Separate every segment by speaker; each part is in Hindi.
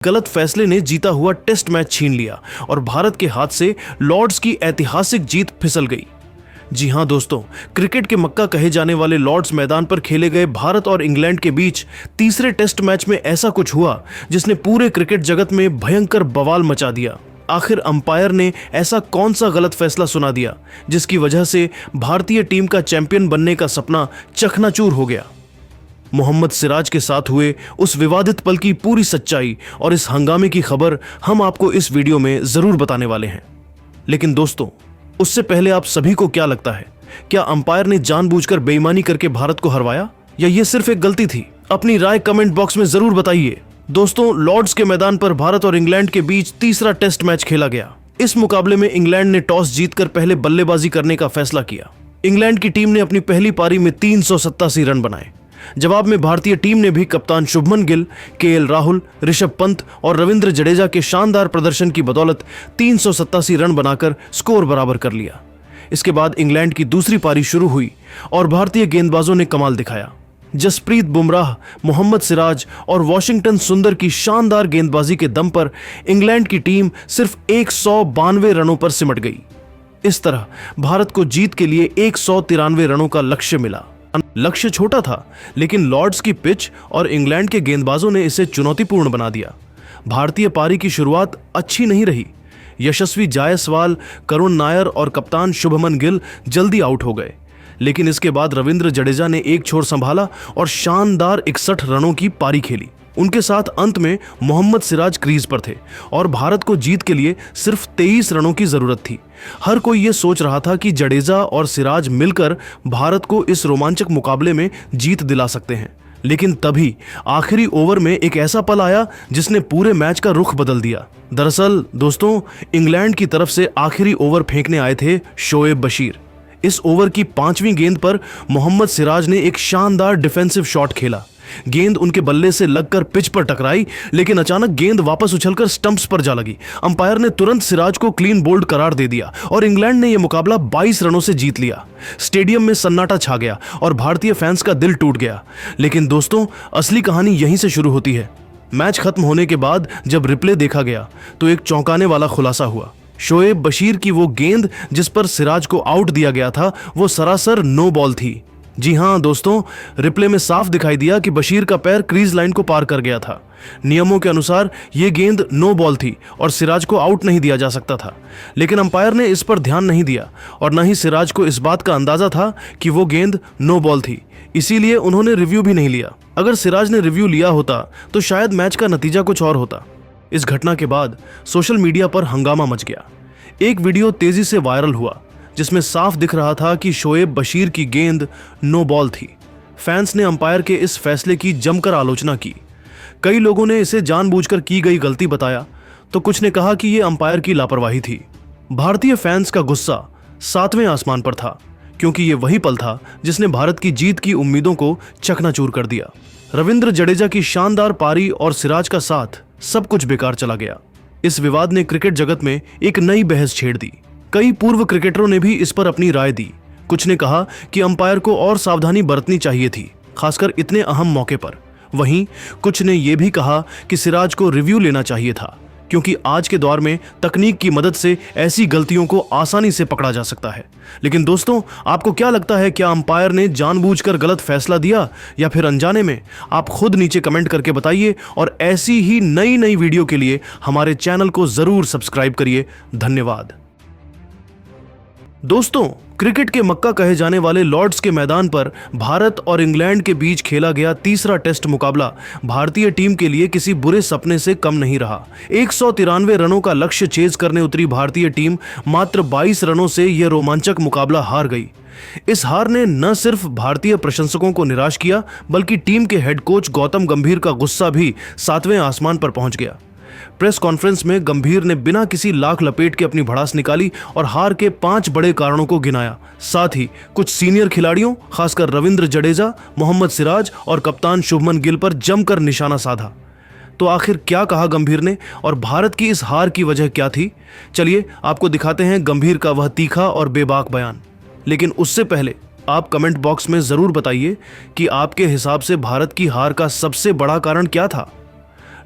Speaker 1: गलत फैसले ने जीता हुआ टेस्ट मैच छीन लिया और भारत के हाथ से लॉर्ड्स की ऐतिहासिक जीत फिसल गई। जी हां दोस्तों, क्रिकेट के मक्का कहे जाने वाले लॉर्ड्स मैदान पर खेले गए भारत और इंग्लैंड के बीच तीसरे टेस्ट मैच में ऐसा कुछ हुआ जिसने पूरे क्रिकेट जगत में भयंकर बवाल मचा दिया। आखिर अंपायर ने ऐसा कौन सा गलत फैसला सुना दिया जिसकी वजह से भारतीय टीम का चैंपियन बनने का सपना चकनाचूर हो गया। मोहम्मद सिराज के साथ हुए उस विवादित पल की पूरी सच्चाई और इस हंगामे की खबर हम आपको इस वीडियो में जरूर बताने वाले हैं। लेकिन दोस्तों, उससे पहले आप सभी को क्या लगता है, क्या अंपायर ने जानबूझकर बेईमानी करके भारत को हरवाया या ये सिर्फ एक गलती थी? अपनी राय कमेंट बॉक्स में जरूर बताइए। दोस्तों, लॉर्ड्स के मैदान पर भारत और इंग्लैंड के बीच तीसरा टेस्ट मैच खेला गया। इस मुकाबले में इंग्लैंड ने टॉस जीतकर पहले बल्लेबाजी करने का फैसला किया। इंग्लैंड की टीम ने अपनी पहली पारी में 387 रन बनाए। जवाब में भारतीय टीम ने भी कप्तान शुभमन गिल, केएल राहुल, ऋषभ पंत और रविंद्र जडेजा के शानदार प्रदर्शन की बदौलत 387 रन बनाकर स्कोर बराबर कर लिया। इसके बाद इंग्लैंड की दूसरी पारी शुरू हुई और भारतीय गेंदबाजों ने कमाल दिखाया। जसप्रीत बुमराह, मोहम्मद सिराज और वॉशिंगटन सुंदर की शानदार गेंदबाजी के दम पर इंग्लैंड की टीम सिर्फ 192 रनों पर सिमट गई। इस तरह भारत को जीत के लिए 193 रनों का लक्ष्य मिला। लक्ष्य छोटा था, लेकिन लॉर्ड्स की पिच और इंग्लैंड के गेंदबाजों ने इसे चुनौतीपूर्ण बना दिया। भारतीय पारी की शुरुआत अच्छी नहीं रही। यशस्वी जायसवाल, करुण नायर और कप्तान शुभमन गिल जल्दी आउट हो गए, लेकिन इसके बाद रविंद्र जडेजा ने एक छोर संभाला और शानदार 61 रनों की पारी खेली। उनके साथ अंत में मोहम्मद सिराज क्रीज पर थे और भारत को जीत के लिए सिर्फ 23 रनों की जरूरत थी। हर कोई ये सोच रहा था कि जडेजा और सिराज मिलकर भारत को इस रोमांचक मुकाबले में जीत दिला सकते हैं, लेकिन तभी आखिरी ओवर में एक ऐसा पल आया जिसने पूरे मैच का रुख बदल दिया। दरअसल दोस्तों, इंग्लैंड की तरफ से आखिरी ओवर फेंकने आए थे शोएब बशीर। इस ओवर की 5वीं गेंद पर मोहम्मद सिराज ने एक शानदार डिफेंसिव शॉट खेला। गेंद उनके बल्ले से लगकर पिच पर टकराई, लेकिन अचानक गेंद वापस उछलकर स्टंप्स पर जा लगी। अंपायर ने तुरंत सिराज को क्लीन बोल्ड करार दे दिया और इंग्लैंड ने यह मुकाबला 22 रनों से जीत लिया। स्टेडियम में सन्नाटा छा गया और भारतीय फैंस का दिल टूट गया। लेकिन दोस्तों, असली कहानी यहीं से शुरू होती है। मैच खत्म होने के बाद जब रिप्ले देखा गया तो एक चौंकाने वाला खुलासा हुआ। शोएब बशीर की वो गेंद जिस पर सिराज को आउट दिया गया था, वो सरासर नो बॉल थी। जी हां दोस्तों, रिप्ले में साफ दिखाई दिया कि बशीर का पैर क्रीज लाइन को पार कर गया था। नियमों के अनुसार यह गेंद नो बॉल थी और सिराज को आउट नहीं दिया जा सकता था, लेकिन अंपायर ने इस पर ध्यान नहीं दिया और न ही सिराज को इस बात का अंदाजा था कि वो गेंद नो बॉल थी, इसीलिए उन्होंने रिव्यू भी नहीं लिया। अगर सिराज ने रिव्यू लिया होता तो शायद मैच का नतीजा कुछ और होता। इस घटना के बाद सोशल मीडिया पर हंगामा मच गया। एक वीडियो तेजी से वायरल हुआ जिसमें साफ दिख रहा था कि शोएब बशीर की गेंद नो बॉल थी। फैंस ने अंपायर के इस फैसले की जमकर आलोचना की। कई लोगों ने इसे जानबूझकर की गई गलती बताया, तो कुछ ने कहा कि यह अंपायर की लापरवाही थी। भारतीय फैंस का गुस्सा 7वें आसमान पर था, क्योंकि यह वही पल था जिसने भारत की जीत की उम्मीदों को चकनाचूर कर दिया। रविंद्र जडेजा की शानदार पारी और सिराज का साथ, सब कुछ बेकार चला गया। इस विवाद ने क्रिकेट जगत में एक नई बहस छेड़ दी। कई पूर्व क्रिकेटरों ने भी इस पर अपनी राय दी। कुछ ने कहा कि अंपायर को और सावधानी बरतनी चाहिए थी, खासकर इतने अहम मौके पर। वहीं कुछ ने यह भी कहा कि सिराज को रिव्यू लेना चाहिए था, क्योंकि आज के दौर में तकनीक की मदद से ऐसी गलतियों को आसानी से पकड़ा जा सकता है। लेकिन दोस्तों, आपको क्या लगता है, क्या अंपायर ने जानबूझकर गलत फैसला दिया या फिर अनजाने में? आप खुद नीचे कमेंट करके बताइए और ऐसी ही नई नई वीडियो के लिए हमारे चैनल को जरूर सब्सक्राइब करिए। धन्यवाद। दोस्तों, क्रिकेट के मक्का कहे जाने वाले लॉर्ड्स के मैदान पर भारत और इंग्लैंड के बीच खेला गया तीसरा टेस्ट मुकाबला भारतीय टीम के लिए किसी बुरे सपने से कम नहीं रहा। 193 रनों का लक्ष्य चेज करने उतरी भारतीय टीम मात्र 22 रनों से यह रोमांचक मुकाबला हार गई। इस हार ने न सिर्फ भारतीय प्रशंसकों को निराश किया, बल्कि टीम के हेड कोच गौतम गंभीर का गुस्सा भी 7वें आसमान पर पहुंच गया। प्रेस कॉन्फ्रेंस में गंभीर ने बिना किसी लाख लपेट के अपनी भड़ास निकाली और हार के 5 बड़े कारणों को गिनाया। साथ ही कुछ सीनियर खिलाड़ियों, खासकर रविंद्र जडेजा, मोहम्मद सिराज और कप्तान शुभमन गिल पर जमकर निशाना साधा। तो आखिर क्या कहा गंभीर ने और भारत की इस हार की वजह क्या थी? चलिए आपको दिखाते हैं गंभीर का वह तीखा और बेबाक बयान। लेकिन उससे पहले आप कमेंट बॉक्स में जरूर बताइए कि आपके हिसाब से भारत की हार का सबसे बड़ा कारण क्या था।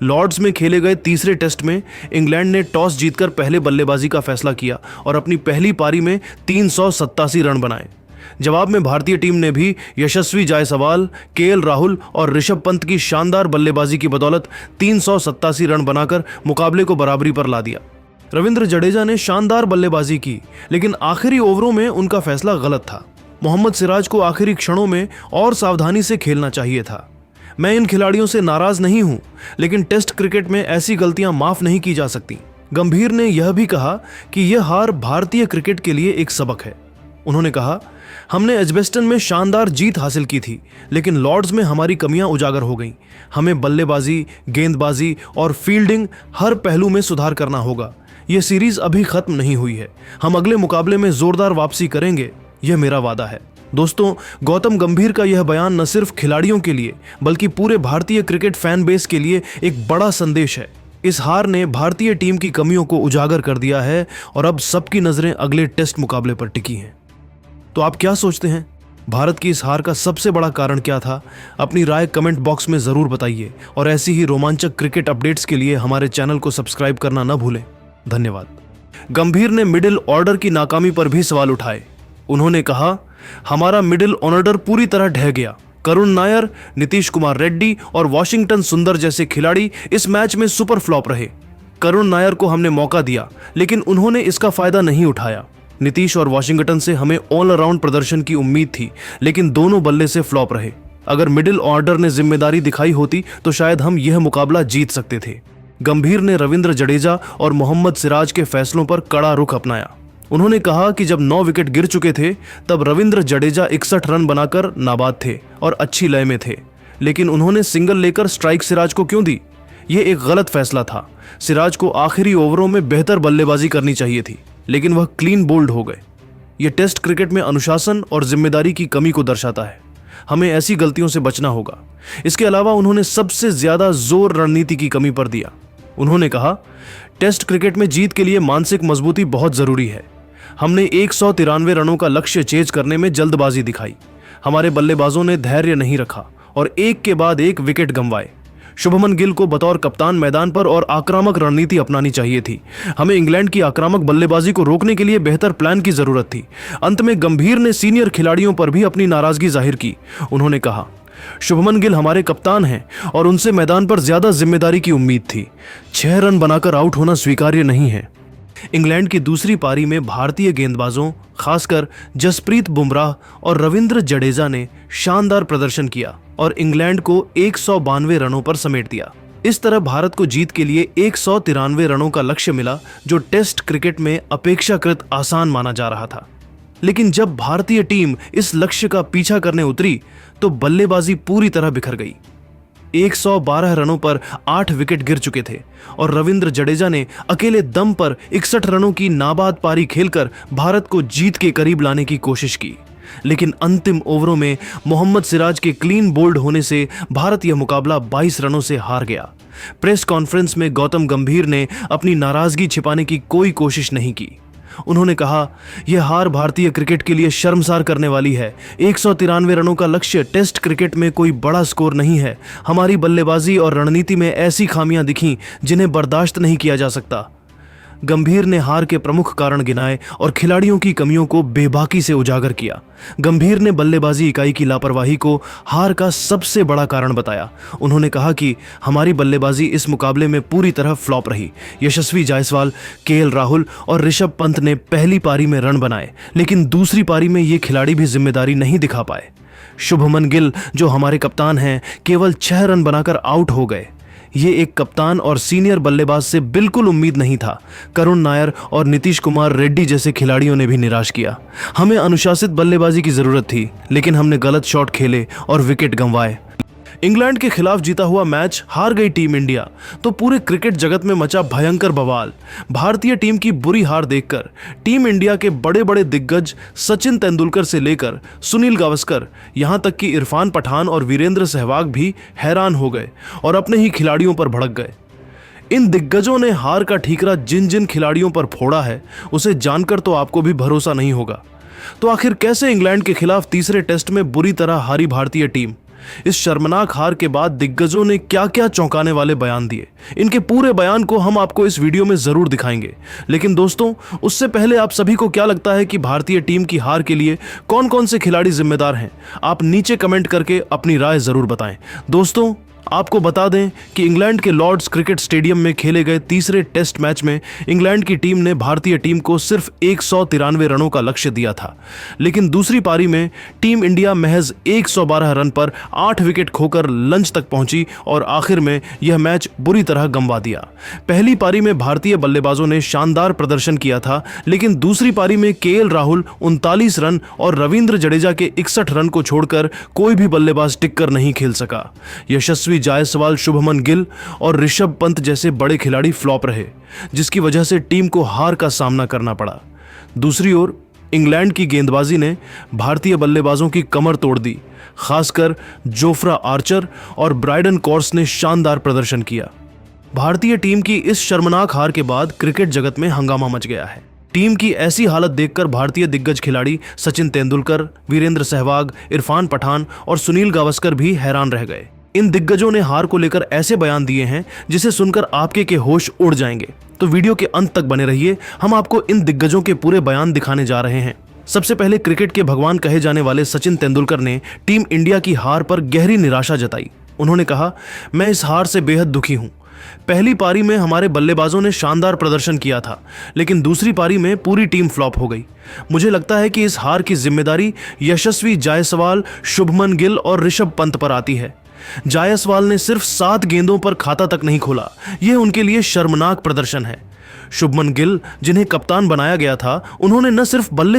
Speaker 1: लॉर्ड्स में खेले गए तीसरे टेस्ट में इंग्लैंड ने टॉस जीतकर पहले बल्लेबाजी का फैसला किया और अपनी पहली पारी में 387 रन बनाए। जवाब में भारतीय टीम ने भी यशस्वी जायसवाल, केएल राहुल और ऋषभ पंत की शानदार बल्लेबाजी की बदौलत 387 रन बनाकर मुकाबले को बराबरी पर ला दिया। रविंद्र जडेजा ने शानदार बल्लेबाजी की, लेकिन आखिरी ओवरों में उनका फैसला गलत था। मोहम्मद सिराज को आखिरी क्षणों में और सावधानी से खेलना चाहिए था। मैं इन खिलाड़ियों से नाराज नहीं हूं, लेकिन टेस्ट क्रिकेट में ऐसी गलतियां माफ नहीं की जा सकती। गंभीर ने यह भी कहा कि यह हार भारतीय क्रिकेट के लिए एक सबक है। उन्होंने कहा, हमने एजबेस्टन में शानदार जीत हासिल की थी, लेकिन लॉर्ड्स में हमारी कमियां उजागर हो गईं। हमें बल्लेबाजी, गेंदबाजी और फील्डिंग हर पहलू में सुधार करना होगा। यह सीरीज अभी खत्म नहीं हुई है। हम अगले मुकाबले में जोरदार वापसी करेंगे, यह मेरा वादा है। दोस्तों, गौतम गंभीर का यह बयान न सिर्फ खिलाड़ियों के लिए बल्कि पूरे भारतीय क्रिकेट फैन बेस के लिए एक बड़ा संदेश है। इस हार ने भारतीय टीम की कमियों को उजागर कर दिया है और अब सबकी नजरें अगले टेस्ट मुकाबले पर टिकी हैं। तो आप क्या सोचते हैं? भारत की इस हार का सबसे बड़ा कारण क्या था? अपनी राय कमेंट बॉक्स में जरूर बताइए और ऐसी ही रोमांचक क्रिकेट अपडेट्स के लिए हमारे चैनल को सब्सक्राइब करना न भूलें। धन्यवाद। गंभीर ने मिडिल ऑर्डर की नाकामी पर भी सवाल उठाए। उन्होंने कहा, हमारा मिडिल ऑर्डर पूरी तरह ढह गया। करुण नायर, नीतीश कुमार रेड्डी और वॉशिंगटन सुंदर जैसे खिलाड़ी इस मैच में सुपर फ्लॉप रहे। करुण नायर को हमने मौका दिया, लेकिन उन्होंने इसका फायदा नहीं उठाया। नीतीश और वॉशिंगटन से हमें ऑल अराउंड प्रदर्शन की उम्मीद थी, लेकिन दोनों बल्ले से फ्लॉप रहे। अगर मिडिल ऑर्डर ने जिम्मेदारी दिखाई होती तो शायद हम यह मुकाबला जीत सकते थे। गंभीर ने रविंद्र जडेजा और मोहम्मद सिराज के फैसलों पर कड़ा रुख अपनाया। उन्होंने कहा कि जब 9 विकेट गिर चुके थे तब रविंद्र जडेजा 61 रन बनाकर नाबाद थे और अच्छी लय में थे, लेकिन उन्होंने सिंगल लेकर स्ट्राइक सिराज को क्यों दी? ये एक गलत फैसला था। सिराज को आखिरी ओवरों में बेहतर बल्लेबाजी करनी चाहिए थी, लेकिन वह क्लीन बोल्ड हो गए। यह टेस्ट क्रिकेट में अनुशासन और जिम्मेदारी की कमी को दर्शाता है। हमें ऐसी गलतियों से बचना होगा। इसके अलावा उन्होंने सबसे ज्यादा जोर रणनीति की कमी पर दिया। उन्होंने कहा, टेस्ट क्रिकेट में जीत के लिए मानसिक मजबूती बहुत जरूरी है। हमने 193 रनों का लक्ष्य चेज करने में जल्दबाजी दिखाई। हमारे बल्लेबाजों ने धैर्य नहीं रखा और एक के बाद एक विकेट गंवाए। शुभमन गिल को बतौर कप्तान मैदान पर और आक्रामक रणनीति अपनानी चाहिए थी। हमें इंग्लैंड की आक्रामक बल्लेबाजी को रोकने के लिए बेहतर प्लान की जरूरत थी। अंत में गंभीर ने सीनियर खिलाड़ियों पर भी अपनी नाराजगी जाहिर की। उन्होंने कहा, शुभमन गिल हमारे कप्तान हैं और उनसे मैदान पर ज्यादा जिम्मेदारी की उम्मीद थी। 6 रन बनाकर आउट होना स्वीकार्य नहीं है। इंग्लैंड की दूसरी पारी में भारतीय गेंदबाजों, खासकर जसप्रीत बुमराह और रविंद्र जडेजा ने शानदार प्रदर्शन किया और इंग्लैंड को 192 रनों पर समेट दिया। इस तरह भारत को जीत के लिए 193 रनों का लक्ष्य मिला, जो टेस्ट क्रिकेट में अपेक्षाकृत आसान माना जा रहा था। लेकिन जब भारतीय टीम इस लक्ष्य का पीछा करने उतरी तो बल्लेबाजी पूरी तरह बिखर गई। 112 रनों पर 8 विकेट गिर चुके थे और रविंद्र जडेजा ने अकेले दम पर 61 रनों की नाबाद पारी खेलकर भारत को जीत के करीब लाने की कोशिश की। लेकिन अंतिम ओवरों में मोहम्मद सिराज के क्लीन बोल्ड होने से भारत यह मुकाबला 22 रनों से हार गया। प्रेस कॉन्फ्रेंस में गौतम गंभीर ने अपनी नाराजगी छिपाने की कोई कोशिश नहीं की। उन्होंने कहा, यह हार भारतीय क्रिकेट के लिए शर्मसार करने वाली है। 193 रनों का लक्ष्य टेस्ट क्रिकेट में कोई बड़ा स्कोर नहीं है। हमारी बल्लेबाजी और रणनीति में ऐसी खामियां दिखीं जिन्हें बर्दाश्त नहीं किया जा सकता। गंभीर ने हार के प्रमुख कारण गिनाए और खिलाड़ियों की कमियों को बेबाकी से उजागर किया। गंभीर ने बल्लेबाजी इकाई की लापरवाही को हार का सबसे बड़ा कारण बताया। उन्होंने कहा कि हमारी बल्लेबाजी इस मुकाबले में पूरी तरह फ्लॉप रही। यशस्वी जायसवाल, केएल राहुल और ऋषभ पंत ने पहली पारी में रन बनाए, लेकिन दूसरी पारी में ये खिलाड़ी भी जिम्मेदारी नहीं दिखा पाए। शुभमन गिल, जो हमारे कप्तान हैं, केवल 6 रन बनाकर आउट हो गए। ये एक कप्तान और सीनियर बल्लेबाज से बिल्कुल उम्मीद नहीं था। करुण नायर और नीतीश कुमार रेड्डी जैसे खिलाड़ियों ने भी निराश किया। हमें अनुशासित बल्लेबाजी की जरूरत थी, लेकिन हमने गलत शॉट खेले और विकेट गंवाए। इंग्लैंड के खिलाफ जीता हुआ मैच हार गई टीम इंडिया तो पूरे क्रिकेट जगत में मचा भयंकर बवाल। भारतीय टीम की बुरी हार देखकर टीम इंडिया के बड़े बड़े दिग्गज सचिन तेंदुलकर से लेकर सुनील गावस्कर, यहां तक कि इरफान पठान और वीरेंद्र सहवाग भी हैरान हो गए और अपने ही खिलाड़ियों पर भड़क गए। इन दिग्गजों ने हार का ठीकरा जिन जिन खिलाड़ियों पर फोड़ा है, उसे जानकर तो आपको भी भरोसा नहीं होगा। तो आखिर कैसे इंग्लैंड के खिलाफ तीसरे टेस्ट में बुरी तरह हारी भारतीय टीम? इस शर्मनाक हार के बाद दिग्गजों ने क्या क्या चौंकाने वाले बयान दिए, इनके पूरे बयान को हम आपको इस वीडियो में जरूर दिखाएंगे। लेकिन दोस्तों, उससे पहले आप सभी को क्या लगता है कि भारतीय टीम की हार के लिए कौन कौन से खिलाड़ी जिम्मेदार हैं? आप नीचे कमेंट करके अपनी राय जरूर बताएं। दोस्तों, आपको बता दें कि इंग्लैंड के लॉर्ड्स क्रिकेट स्टेडियम में खेले गए तीसरे टेस्ट मैच में इंग्लैंड की टीम ने भारतीय टीम को सिर्फ 193 रनों का लक्ष्य दिया था, लेकिन दूसरी पारी में टीम इंडिया महज 112 रन पर 8 विकेट खोकर लंच तक पहुंची और आखिर में यह मैच बुरी तरह गंवा दिया। पहली पारी में भारतीय बल्लेबाजों ने शानदार प्रदर्शन किया था, लेकिन दूसरी पारी में केएल राहुल 39 रन और रविंद्र जडेजा के 61 रन को छोड़कर कोई भी बल्लेबाज टिककर नहीं खेल सका। यशस्वी जायसवाल, शुभमन गिल और ऋषभ पंत जैसे बड़े खिलाड़ी फ्लॉप रहे, जिसकी वजह से टीम को हार का सामना करना पड़ा। दूसरी ओर इंग्लैंड की गेंदबाजी ने भारतीय बल्लेबाजों की कमर तोड़ दी। खासकर जोफ्रा आर्चर और ब्राइडन कॉर्स ने शानदार प्रदर्शन किया। भारतीय टीम की इस शर्मनाक हार के बाद क्रिकेट जगत में हंगामा मच गया है। टीम की ऐसी हालत देखकर भारतीय दिग्गज खिलाड़ी सचिन तेंदुलकर, वीरेंद्र सहवाग, इरफान पठान और सुनील गावस्कर भी हैरान रह गए। इन दिग्गजों ने हार को लेकर ऐसे बयान दिए हैं जिसे सुनकर आपके के होश उड़ जाएंगे। तो वीडियो के अंत तक बने रहिए, हम आपको इन दिग्गजों के पूरे बयान दिखाने जा रहे हैं। सबसे पहले क्रिकेट के भगवान कहे जाने वाले सचिन तेंदुलकर ने टीम इंडिया की हार पर गहरी निराशा जताई। उन्होंने कहा, मैं इस हार से बेहद दुखी हूं। पहली पारी में हमारे बल्लेबाजों ने शानदार प्रदर्शन किया था, लेकिन दूसरी पारी में पूरी टीम फ्लॉप हो गई। मुझे लगता है कि इस हार की जिम्मेदारी यशस्वी जायसवाल, शुभमन गिल और ऋषभ पंत पर आती है। जायसवाल ने सिर्फ 7 गेंदों पर खाता तक नहीं खोला, यह उनके लिए शर्मनाक प्रदर्शन है। शुभमन गिल, जिन्हें कप्तान बनाया गया था, उन्होंने न सिर्फ बल्ले